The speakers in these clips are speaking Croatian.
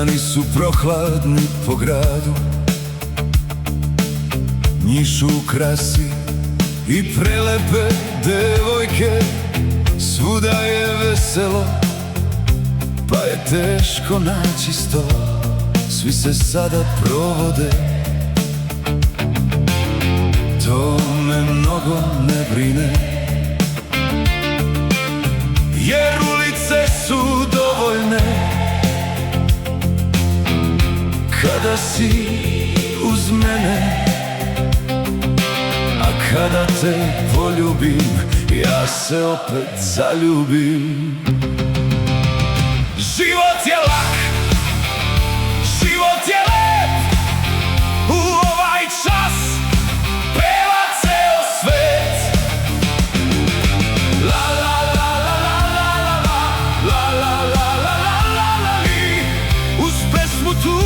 Dani su prohladni po gradu, njišu krasi i prelepe devojke. Svuda je veselo, pa je teško naći sto. Svi se sada provode, to me mnogo ne brine, jer ulice su dovoljne kada si uz mene. A kada te poljubim, ja se opet zaljubim. Život je lak, život je lep, u ovaj čas peva ceo svet. La la la la la la la la la la la la la la li. Uz pesmu tu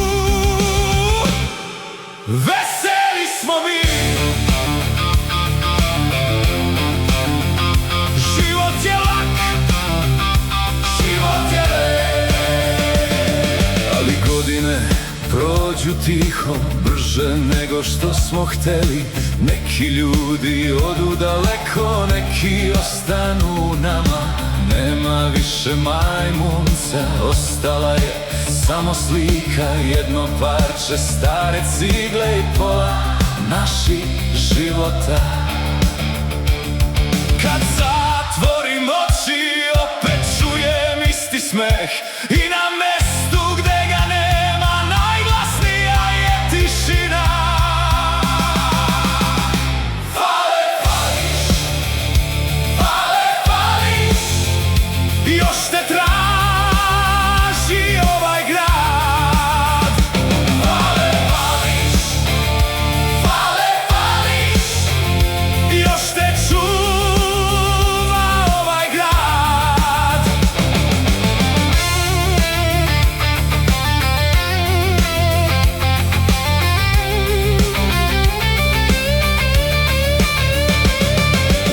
veseli smo mi. Život je lak, život je lep, ali godine prođu tiho, brže nego što smo hteli. Neki ljudi odu daleko, neki ostanu nama. Nema više majmunca, ostala je samo slika, jedno parče stare cigle i pola naših života. Kad zatvorim oči, opet čujem isti smeh, i na mestu gde ga nema najglasnija je tišina. Fale, fališ, fale, fališ, još te traži ovaj grad. Fale, fališ, fale, fališ, još te čuva ovaj grad.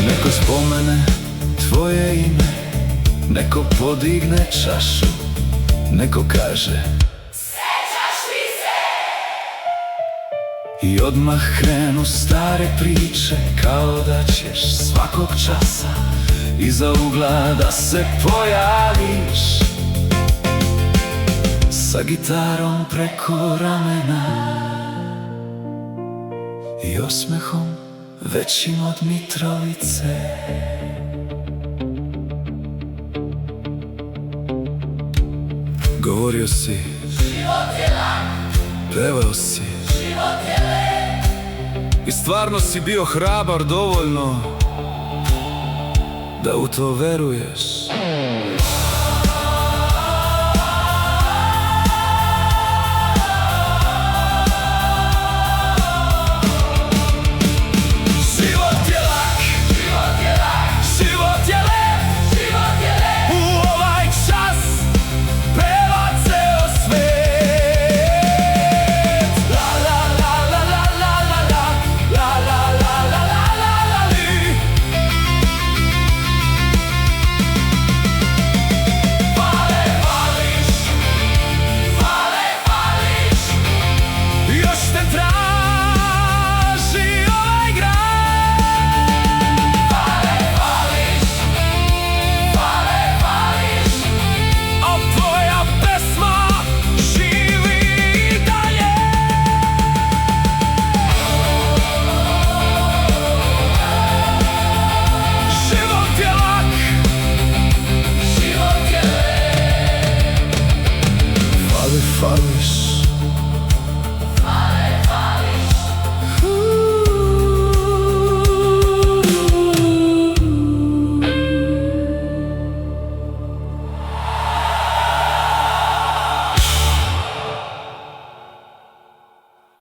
Neko spomene tvoje ime, neko podigne čašu, neko kaže sećaš li se? I odmah krenu stare priče, kao da ćeš svakog časa iza ugla da se pojaviš, sa gitarom preko ramena i osmehom većim od Mitrovice. Govorio si, život je lak, pevao si, život je lep, i stvarno si bio hrabar dovoljno da u to veruješ.